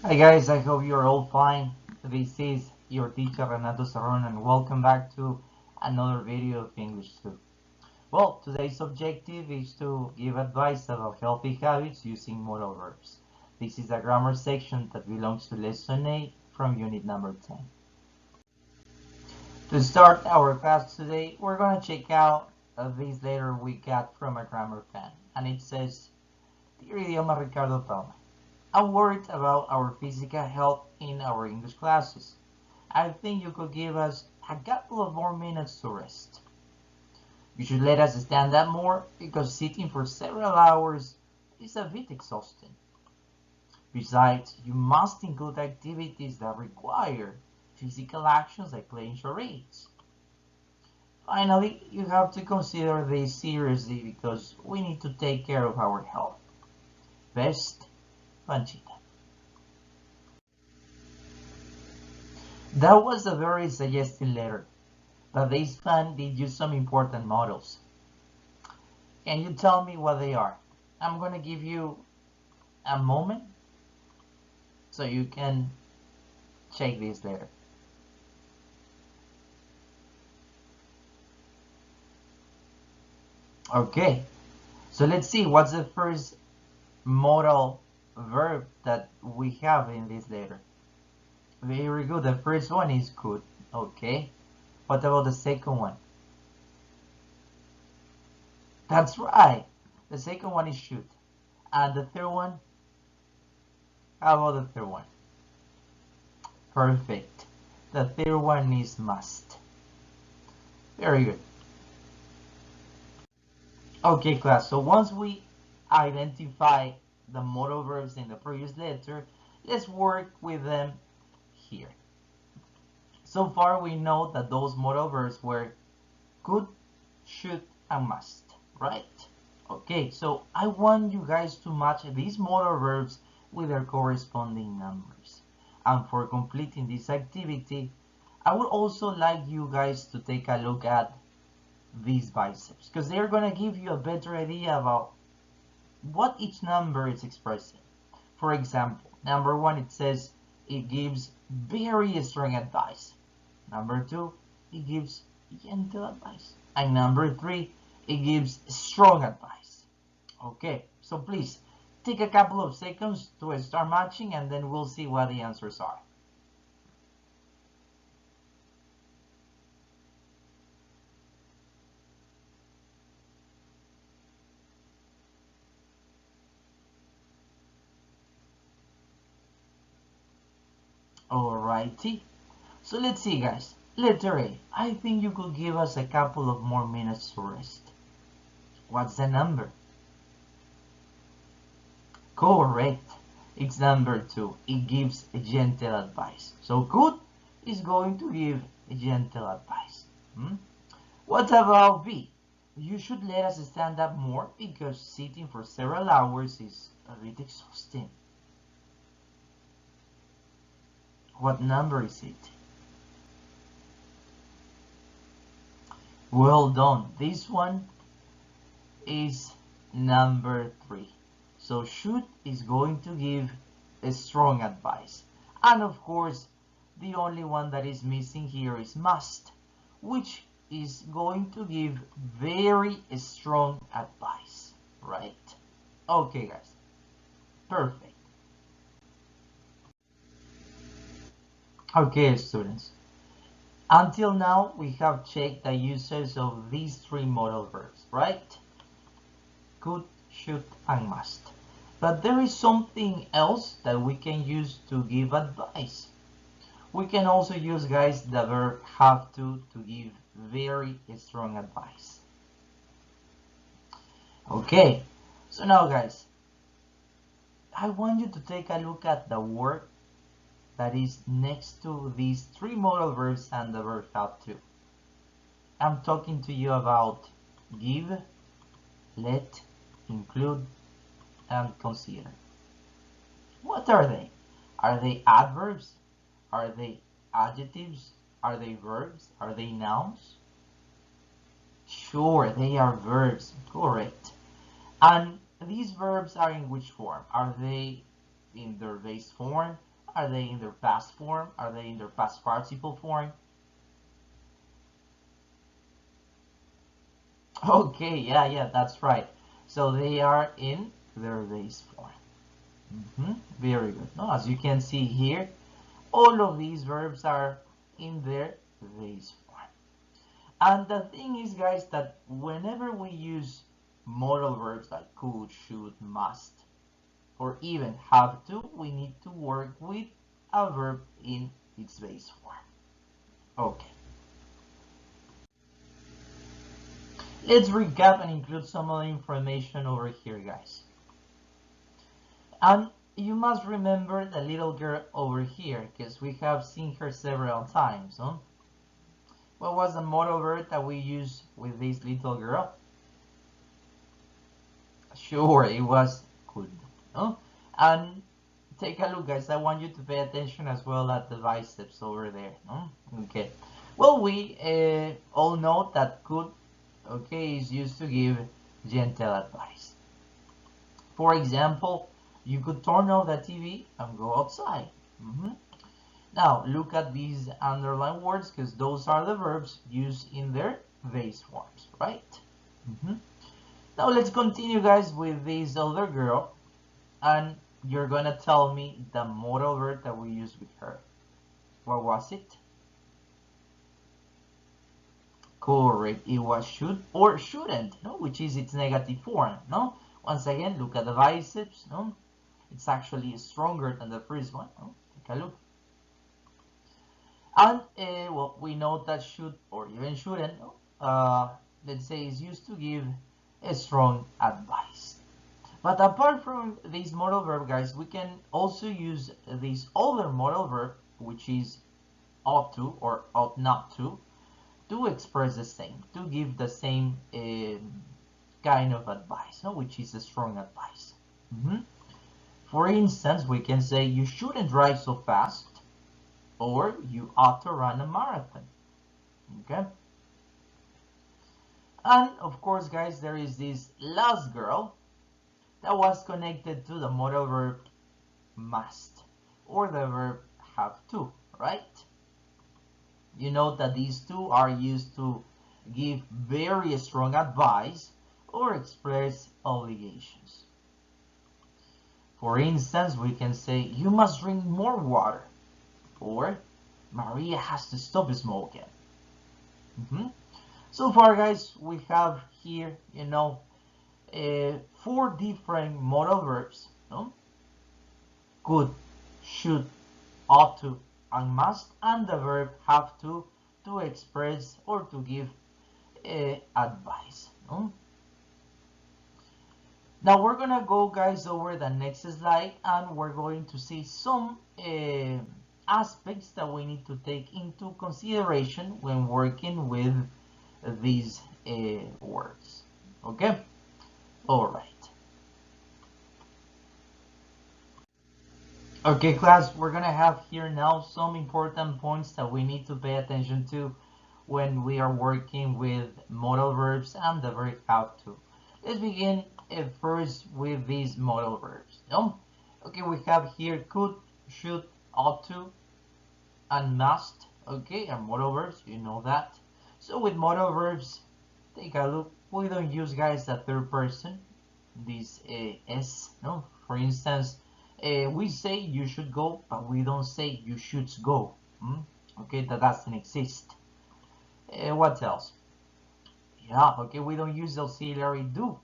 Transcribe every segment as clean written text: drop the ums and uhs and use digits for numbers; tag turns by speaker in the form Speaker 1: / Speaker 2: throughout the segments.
Speaker 1: Hi guys, I hope you're all fine. This is your teacher Renato Serron and welcome back to another video of English 2. Well, today's objective is to give advice about healthy habits using modal verbs. This is a grammar section that belongs to lesson 8 from unit number 10. To start our class today, we're going to check out this letter we got from a grammar fan, and it says, Dear Idioma Ricardo Palma, I'm worried about our physical health in our English classes. I think you could give us a couple of more minutes to rest. You should let us stand up more because sitting for several hours is a bit exhausting. Besides, you must include activities that require physical actions like playing charades. Finally, you have to consider this seriously because we need to take care of our health. Best, Panchita. That was a very suggestive letter, but this fan did use some important models. Can you tell me what they are? I'm going to give you a moment so you can check this letter. Okay, so let's see what's the first modal verb that we have in this letter. Very good. The first one is could. Okay. What about the second one? That's right. The second one is should. And the third one? How about the third one? Perfect. The third one is must. Very good. Okay, class. So once we identify the modal verbs in the previous letter, let's work with them here. So far we know that those modal verbs were could, should, and must, right? Okay, so I want you guys to match these modal verbs with their corresponding numbers. And for completing this activity, I would also like you guys to take a look at these biceps because they're going to give you a better idea about what each number is expressing. For example, number 1, it says it gives very strong advice. Number 2, it gives gentle advice. And number 3, it gives strong advice. Okay, so please take a couple of seconds to start matching and then we'll see what the answers are. Alrighty, so let's see guys. Letter A, I think you could give us a couple of more minutes to rest. What's the number? Correct. It's number 2. It gives gentle advice. So good is going to give gentle advice. What about B? You should let us stand up more because sitting for several hours is a bit exhausting. What number is it? Well done. This one is number 3. So should is going to give a strong advice. And of course, the only one that is missing here is must, which is going to give very strong advice, right? Okay, guys. Perfect. Okay, students. Until now, we have checked the uses of these 3 modal verbs, right? Could, should, and must. But there is something else that we can use to give advice. We can also use, guys, the verb have to give very strong advice. Okay, so now, guys, I want you to take a look at the word that is next to these 3 modal verbs and the verb have to. I'm talking to you about give, let, include, and consider. What are they? Are they adverbs? Are they adjectives? Are they verbs? Are they nouns? Sure, they are verbs. Correct. And these verbs are in which form? Are they in their base form? Are they in their past form? Are they in their past participle form? Okay, yeah, that's right. So they are in their base form. Very good. Now, as you can see here, all of these verbs are in their base form. And the thing is, guys, that whenever we use modal verbs like could, should, must, or even have to, we need to work with a verb in its base form. Okay. Let's recap and include some other information over here, guys. And you must remember the little girl over here, because we have seen her several times. Huh? What was the modal verb that we used with this little girl? Sure, it was could. Huh? And take a look, guys. I want you to pay attention as well at the biceps over there. Huh? Okay. Well, we all know that could, okay, is used to give gentle advice. For example, you could turn off the TV and go outside. Now, look at these underlined words because those are the verbs used in their base forms, right? Now, let's continue, guys, with this other girl. And you're going to tell me the modal verb that we used with her. What was it? Correct. It was should or shouldn't, no? Which is its negative form, no? Once again, look at the biceps, no? It's actually stronger than the first one, no? Take a look. And, well, we know that should or even shouldn't, no? Let's say is used to give a strong advice. But apart from this modal verb, guys, we can also use this other modal verb, which is ought to or ought not to express the same, to give the same kind of advice, no? Which is a strong advice. For instance, we can say you shouldn't drive so fast, or you ought to run a marathon. Okay? And of course, guys, there is this last girl that was connected to the modal verb must, or the verb have to, right? You know that these two are used to give very strong advice or express obligations. For instance, we can say, you must drink more water, or Maria has to stop smoking. So far, guys, we have here, 4 different modal verbs, no? Could, should, ought to, and must, and the verb have to express or to give advice. No? Now we're gonna go, guys, over the next slide, and we're going to see some aspects that we need to take into consideration when working with these words. Okay? All right. Okay, class, we're gonna have here now some important points that we need to pay attention to when we are working with modal verbs and the verb have to. Let's begin first with these modal verbs. No? Okay, we have here could, should, ought to, and must. Okay, are modal verbs, you know that. So with modal verbs, take a look. We don't use, guys, the third person, this s. No, for instance, we say you should go, but we don't say you should go. Okay, that doesn't exist. What else? Yeah, okay, we don't use the auxiliary do.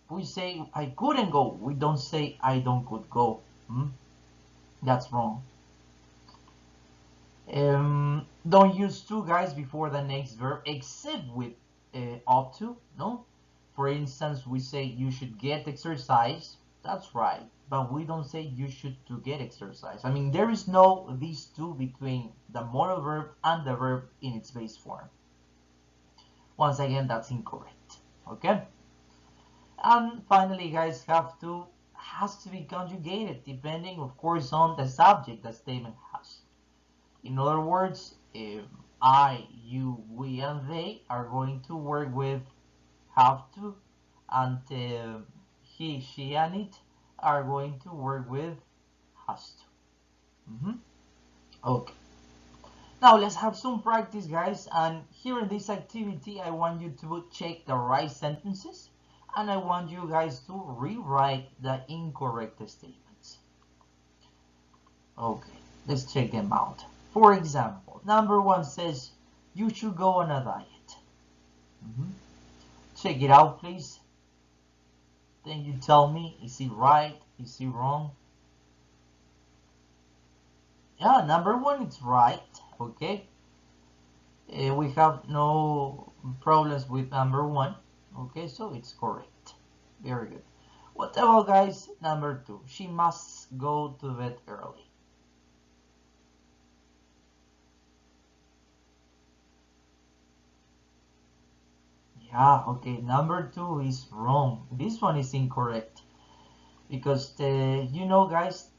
Speaker 1: We say I couldn't go. We don't say I don't could go. That's wrong. Don't use to, guys, before the next verb, except with ought to. No. For instance, we say you should get exercise. That's right. But we don't say you should to get exercise. I mean, there is no these two between the modal verb and the verb in its base form. Once again, that's incorrect. Okay? And finally, guys, have to has to be conjugated depending, of course, on the subject the statement has. In other words, if I, you, we, and they are going to work with have to, and he, she, and it are going to work with has to. Mm-hmm. Okay. Now let's have some practice, guys. And here in this activity, I want you to check the right sentences, and I want you guys to rewrite the incorrect statements. Okay, let's check them out. For example, number one says, you should go on a diet. Mhm. Check it out, please. Then you tell me, is it right? Is it wrong? Yeah, number one, it's right. Okay. We have no problems with number one. Okay, so it's correct. Very good. What about, guys, number two? She must go to bed early. Yeah, okay, number two is wrong. This one is incorrect because, guys,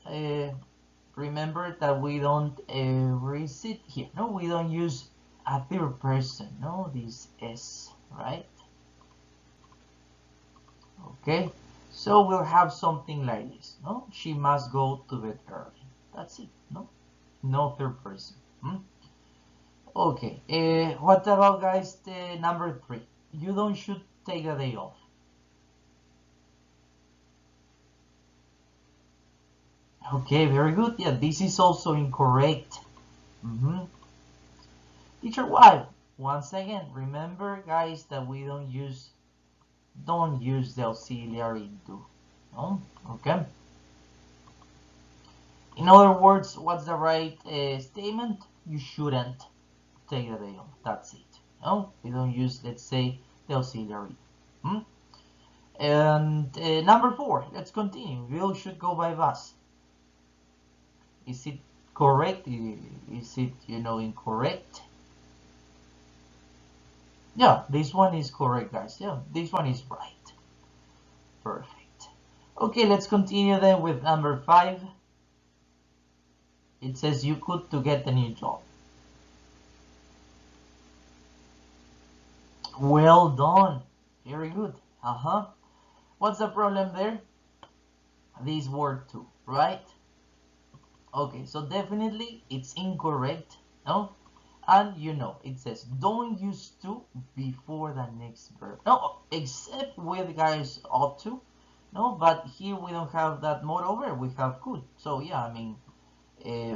Speaker 1: remember that we don't receive here. No, we don't use a third person. No, this is, right? Okay, so we'll have something like this. No, she must go to bed early. That's it. No, no third person. Hmm? Okay, what about, guys, the number three? You don't should take a day off. Okay, very good. Yeah, this is also incorrect. Mm-hmm. Teacher, why? Once again, remember, guys, that we don't use the auxiliary do. No? Okay. In other words, what's the right statement? You shouldn't take the day off. That's it. No, we don't use, let's say, the auxiliary. Hmm? And number four, let's continue. We should go by bus. Is it correct? Is it, incorrect? Yeah, this one is correct, guys. Yeah, this one is right. Perfect. Okay, let's continue then with number five. It says you could to get a new job. Well done. Very good. Uh-huh. What's the problem there? This word too, right? Okay, so definitely it's incorrect. No? And it says don't use to before the next verb. No, except with, guys, ought to. No, but here we don't have that modal verb. We have could. So yeah, I mean,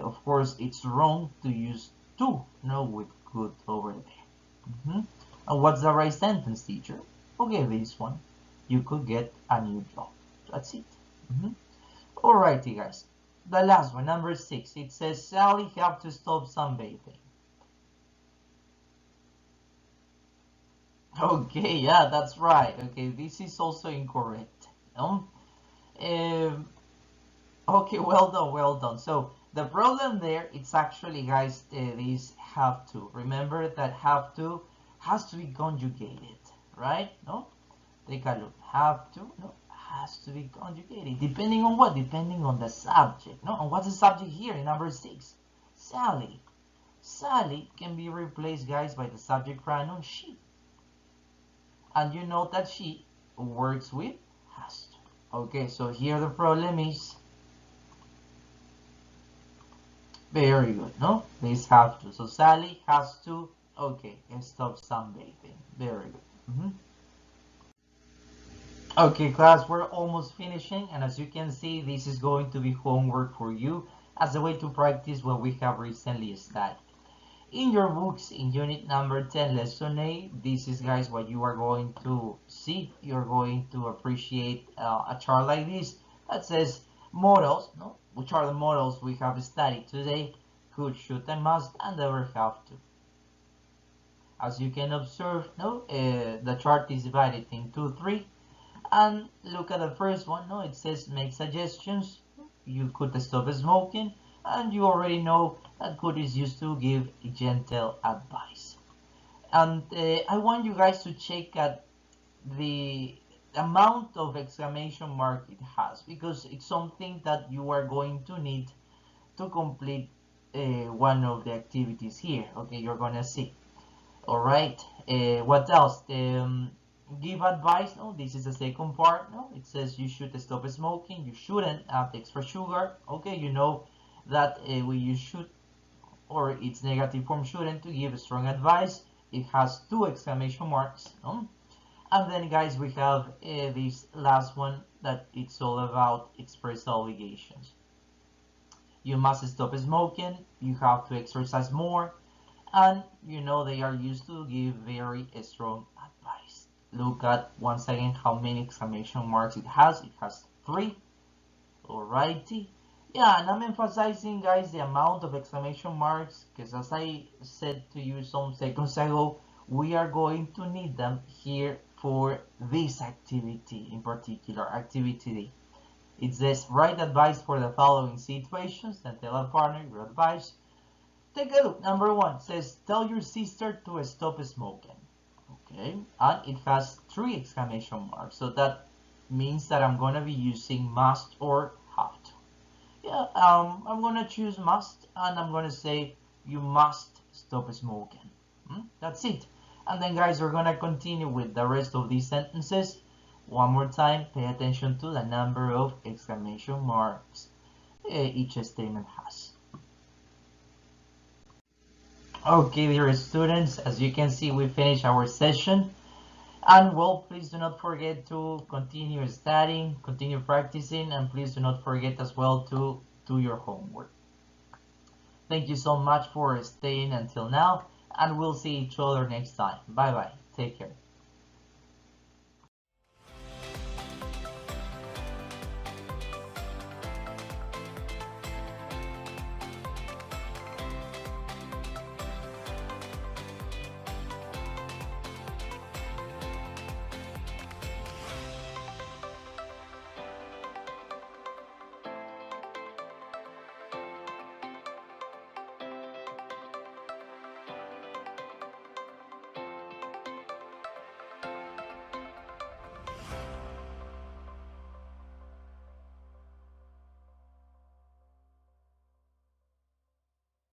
Speaker 1: of course, it's wrong to use to. No, with could over there. And what's the right sentence, teacher? Okay, this one. You could get a new job. That's it. Alrighty, guys. The last one, number six. It says Sally have to stop sunbathing. Okay, yeah, that's right. Okay, this is also incorrect. No? Um, okay, well done, well done. So the problem there, it's actually, guys, this have to. Remember that have to has to be conjugated, right? No? Take a look. Have to, no, has to be conjugated. Depending on what? Depending on the subject. No? And what's the subject here in number six? Sally. Sally can be replaced, guys, by the subject pronoun she. And you know that she works with has to. Okay, so here the problem is very good, no? This have to. So Sally has to, okay, stop sunbathing. Very good. Okay, class, we're almost finishing, and as you can see, this is going to be homework for you as a way to practice what we have recently studied. In your books, in unit number 10, lesson A, this is, guys, what you are going to see. You're going to appreciate a chart like this that says modals, no? Which are the modals we have studied today: could, should, and must, and the verb have to. As you can observe, no, the chart is divided into three. And look at the first one, no? It says make suggestions. You could stop smoking, and you already know that could is used to give gentle advice. And I want you guys to check at the amount of exclamation mark it has, because it's something that you are going to need to complete one of the activities here. Okay, you're gonna see. All right. What else? Give advice. No, this is the second part. No, it says you should stop smoking. You shouldn't have extra sugar. Okay, that we use should, or its negative form shouldn't, to give strong advice. It has two exclamation marks. And then, guys, we have this last one that it's all about express obligations. You must stop smoking. You have to exercise more. And they are used to give very strong advice. Look at once again how many exclamation marks it has. It has 3. Alrighty. Yeah, and I'm emphasizing, guys, the amount of exclamation marks because, as I said to you some seconds ago, we are going to need them here for this activity in particular, activity D. It says, write advice for the following situations and tell a partner your advice. Take a look. Number 1 says, tell your sister to stop smoking. Okay, and it has 3 exclamation marks, so that means that I'm going to be using must or have to. Yeah, I'm going to choose must, and I'm going to say you must stop smoking. That's it. And then, guys, we're going to continue with the rest of these sentences. One more time, pay attention to the number of exclamation marks each statement has. Okay, dear students, as you can see, we finished our session. And well, please do not forget to continue studying, continue practicing, and please do not forget as well to do your homework. Thank you so much for staying until now, and we'll see each other next time. Bye bye. Take care.